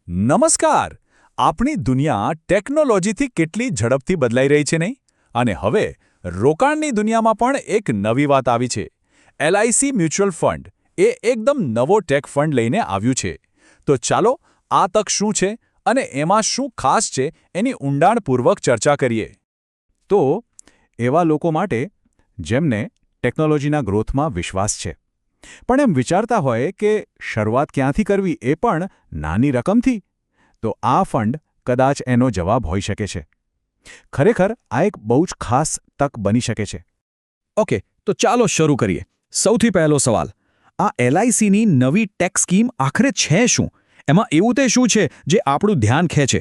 નમસ્કાર. આપણી દુનિયા ટેકનોલોજીથી કેટલી ઝડપથી બદલાઈ રહી છે નહીં? અને હવે રોકાણની દુનિયામાં પણ એક નવી વાત આવી છે. LIC મ્યુચ્યુઅલ ફંડ એ એકદમ નવો ટેક ફંડ લઈને આવ્યું છે. તો ચાલો આ તક શું છે અને એમાં શું ખાસ છે એની ઊંડાણપૂર્વક ચર્ચા કરીએ. તો એવા લોકો માટે જેમને ટેકનોલોજીના ગ્રોથમાં વિશ્વાસ છે, પણ એમ વિચારતા હોય કે શરૂઆત ક્યાંથી કરવી એ પણ નાની રકમથી, તો આ ફંડ કદાચ એનો જવાબ હોઈ શકે છે. ખરેખર આ એક બહુ જ ખાસ તક બની શકે છે. ઓકે, તો ચાલો શરૂ કરીએ. સૌથી પહેલો સવાલ, આ LICની નવી ટેક્સ સ્કીમ આખરે છે શું? એમાં એવું તે શું છે જે આપણું ધ્યાન ખેંચે?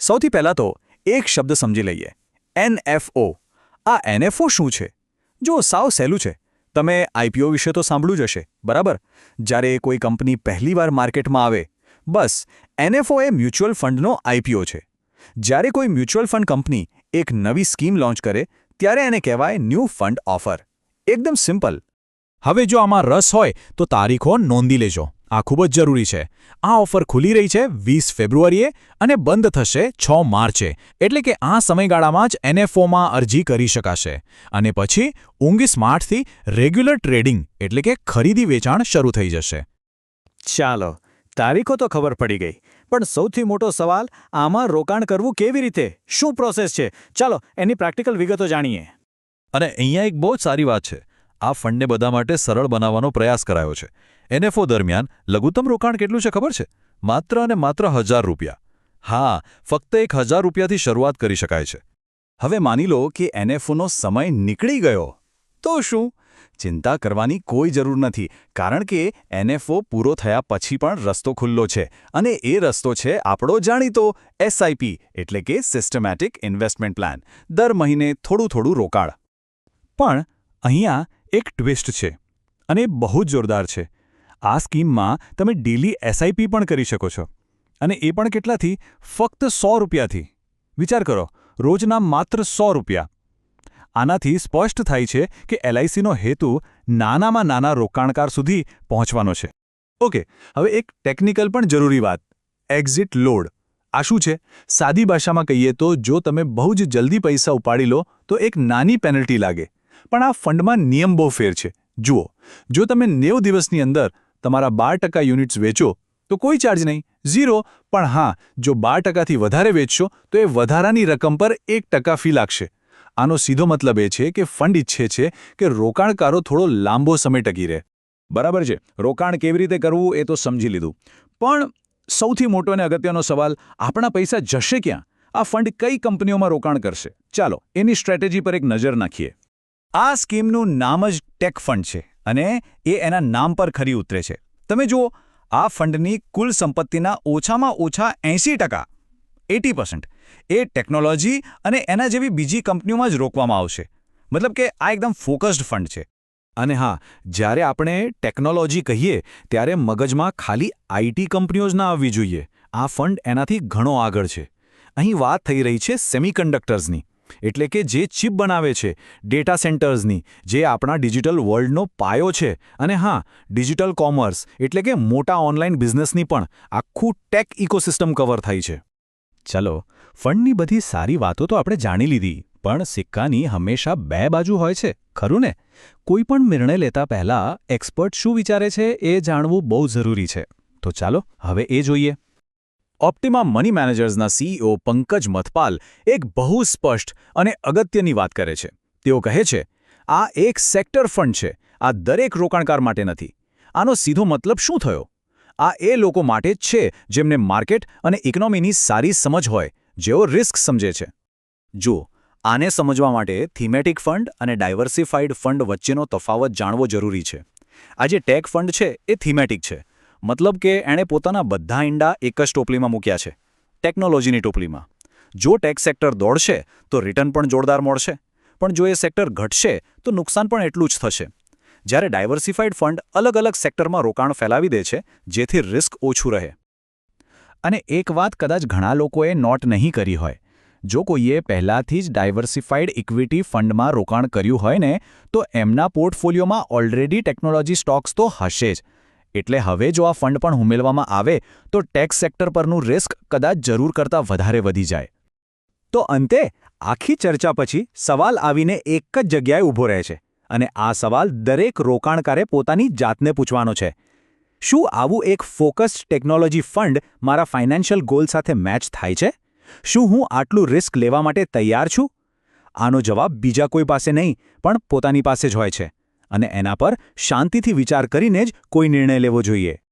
સૌથી પહેલાં તો એક શબ્દ સમજી લઈએ, NFO. આ NFO શું છે? જો સાવ સહેલું છે. તમે IPO વિશે તો સાંભળ્યું જ હશે, બરાબર? જ્યારે કોઈ કંપની પહેલીવાર માર્કેટમાં આવે, બસ NFO એ મ્યુચ્યુઅલ ફંડનો IPO છે. જ્યારે કોઈ મ્યુચ્યુઅલ ફંડ કંપની એક નવી સ્કીમ લોન્ચ કરે ત્યારે એને કહેવાય ન્યૂ ફંડ ઓફર. એકદમ સિમ્પલ. હવે જો આમાં રસ હોય તો તારીખો નોંધી લેજો. આ ખૂબ જ જરૂરી છે. આ ઓફર ખુલી રહી છે 20 ફેબ્રુઆરીએ અને બંધ થશે 6 માર્ચે. એટલે કે આ સમયગાળામાં જ NFOમાં અરજી કરી શકાશે. અને પછી 19 માર્ચથી રેગ્યુલર ટ્રેડિંગ એટલે કે ખરીદી વેચાણ શરૂ થઈ જશે. ચાલો, તારીખો તો ખબર પડી ગઈ, પણ સૌથી મોટો સવાલ, આમાં રોકાણ કરવું કેવી રીતે? શું પ્રોસેસ છે? ચાલો એની પ્રેક્ટિકલ વિગતો જાણીએ. અને અહીંયા એક બહુ જ સારી વાત છે. આ ફંડને બધા માટે સરળ બનાવવાનો પ્રયાસ કરાયો છે. NFO દરમિયાન લઘુત્તમ રોકાણ કેટલું છે ખબર છે? માત્ર અને માત્ર 1000 રૂપિયા. હા, ફક્ત 1000 રૂપિયાથી શરૂઆત કરી શકાય છે. હવે માની લો કે NFOનો સમય નીકળી ગયો. તો શું? ચિંતા કરવાની કોઈ જરૂર નથી, કારણ કે NFO પૂરો થયા પછી પણ રસ્તો ખુલ્લો છે. અને એ રસ્તો છે આપણો જાણીતો SIP એટલે કે સિસ્ટમેટિક ઇન્વેસ્ટમેન્ટ પ્લાન. દર મહિને થોડું રોકાણ. પણ અહીંયા એક ટ્વિસ્ટ છે, અને બહુ જ જોરદાર છે. આ સ્કીમમાં તમે ડેલી SIP પણ કરી શકો છો. અને એ પણ કેટલાથી? ફક્ત 100 રૂપિયાથી. વિચાર કરો, રોજના માત્ર 100 રૂપિયા. આનાથી સ્પષ્ટ થાય છે કે LICનો હેતુ નાનામાં નાના રોકાણકાર સુધી પહોંચવાનો છે. ઓકે, હવે એક ટેકનિકલ પણ જરૂરી વાત, એક્ઝિટ લોડ. આ શું છે? સાદી ભાષામાં કહીએ તો જો તમે બહુ જ જલ્દી પૈસા ઉપાડી લો તો એક નાની પેનલ્ટી લાગે. પણ આ ફંડમાં નિયમ બહુ ફેર છે. જુઓ, જો તમે 90 દિવસની અંદર તમારા 12% યુનિટ્સ વેચો તો કોઈ ચાર્જ નહીં, 0. પણ હા, જો 12%થી વધારે વેચશો તો એ વધારાની રકમ પર 1% ફી લાગશે. આનો સીધો મતલબ એ છે કે ફંડ ઈચ્છે છે કે રોકાણકારો થોડો લાંબો સમય ટકી રહે. બરાબર છે, રોકાણ કેવી રીતે કરવું એ તો સમજી લીધું. પણ સૌથી મોટો અને અગત્યનો સવાલ, આપણા પૈસા જશે ક્યાં? આ ફંડ કઈ કંપનીઓમાં રોકાણ કરશે? ચાલો એની સ્ટ્રેટેજી પર એક નજર નાખીએ. આ સ્કીમનું નામ જ ટેક ફંડ છે અને એ એના નામ પર ખરી ઉતરે છે. તમે જુઓ, આ ફંડની કુલ સંપત્તિના ઓછામાં ઓછા 80%, 80% એ ટેકનોલોજી અને એના જેવી બીજી કંપનીઓમાં જ રોકવામાં આવશે. મતલબ કે આ એકદમ ફોકસ્ડ ફંડ છે. અને હા, જ્યારે આપણે ટેકનોલોજી કહીએ ત્યારે મગજમાં ખાલી IT કંપનીઓ જ ના આવવી જોઈએ. આ ફંડ એનાથી ઘણો આગળ છે. અહીં વાત થઈ રહી છે સેમિકન્ડક્ટર્સની, એટલે કે જે ચિપ બનાવે છે, ડેટા સેન્ટર્સની, જે આપણા ડિજિટલ વર્લ્ડનો પાયો છે. અને હા, ડિજિટલ કોમર્સ એટલે કે મોટા ઓનલાઈન બિઝનેસની પણ આખું ટેક ઇકોસિસ્ટમ કવર થાય છે. ચલો, ફંડની બધી સારી વાતો તો આપણે જાણી લીધી, પણ સિક્કાની હંમેશા 2 બાજુ હોય છે, ખરું ને? કોઈ પણ નિર્ણય લેતા પહેલા એક્સપર્ટ શું વિચારે છે એ જાણવું બહુ જરૂરી છે. તો ચાલો હવે એ જોઈએ. ઓપ્ટિમા મની મેનેજર્સના CEO પંકજ મથપાલ એક બહુ સ્પષ્ટ અને અગત્યની વાત કરે છે. તેઓ કહે છે, આ એક સેક્ટર ફંડ છે, આ દરેક રોકાણકાર માટે નથી. આનો સીધો મતલબ શું થયો? આ એ લોકો માટે જ છે જેમને માર્કેટ અને ઇકોનોમીની સારી સમજ હોય, જેઓ રિસ્ક સમજે છે. જુઓ, આને સમજવા માટે થીમેટિક ફંડ અને ડાયવર્સિફાઈડ ફંડ વચ્ચેનો તફાવત જાણવો જરૂરી છે. આ જે ટેક ફંડ છે એ થીમેટિક છે. મતલબ કે એણે પોતાના બધા ઈંડા એક જ ટોપલીમાં મૂક્યા છે, ટેકનોલોજીની ટોપલીમાં. જો ટેક સેક્ટર દોડશે તો રિટર્ન પણ જોરદાર મળશે, પણ જો એ સેક્ટર ઘટશે તો નુકસાન પણ એટલું જ થશે. જ્યારે ડાયવર્સિફાઈડ ફંડ અલગ-અલગ સેક્ટરમાં રોકાણ ફેલાવી દે છે, જેથી રિસ્ક ઓછું રહે. અને એક વાત કદાચ ઘણા લોકોએ નોટ નહીં કરી હોય, જો કોઈએ પહેલાથી જ ડાયવર્સિફાઈડ ઇક્વિટી ફંડમાં રોકાણ કર્યું હોય ને, તો એમના પોર્ટફોલિયોમાં ઓલરેડી ટેકનોલોજી સ્ટોક્સ તો હશે જ. એટલે હવે જો આ ફંડ પણ ઉમેરવામાં આવે તો ટેક્સ સેક્ટર પરનું રિસ્ક કદાચ જરૂર કરતાં વધારે વધી જાય. તો અંતે આખી ચર્ચા પછી સવાલ આવીને એક જ જગ્યાએ ઊભો રહે છે અને આ સવાલ દરેક રોકાણકારે પોતાની જાતને પૂછવાનો છે. શું આવું એક ફોકસ્ડ ટેકનોલોજી ફંડ મારા ફાઇનાન્શિયલ ગોલ સાથે મેચ થાય છે? શું હું આટલું રિસ્ક લેવા માટે તૈયાર છું? આનો જવાબ બીજા કોઈ પાસે નહીં પણ પોતાની પાસે જ હોય છે અને એના પર શાંતિથી વિચાર કરીને જ કોઈ નિર્ણય લેવો જોઈએ.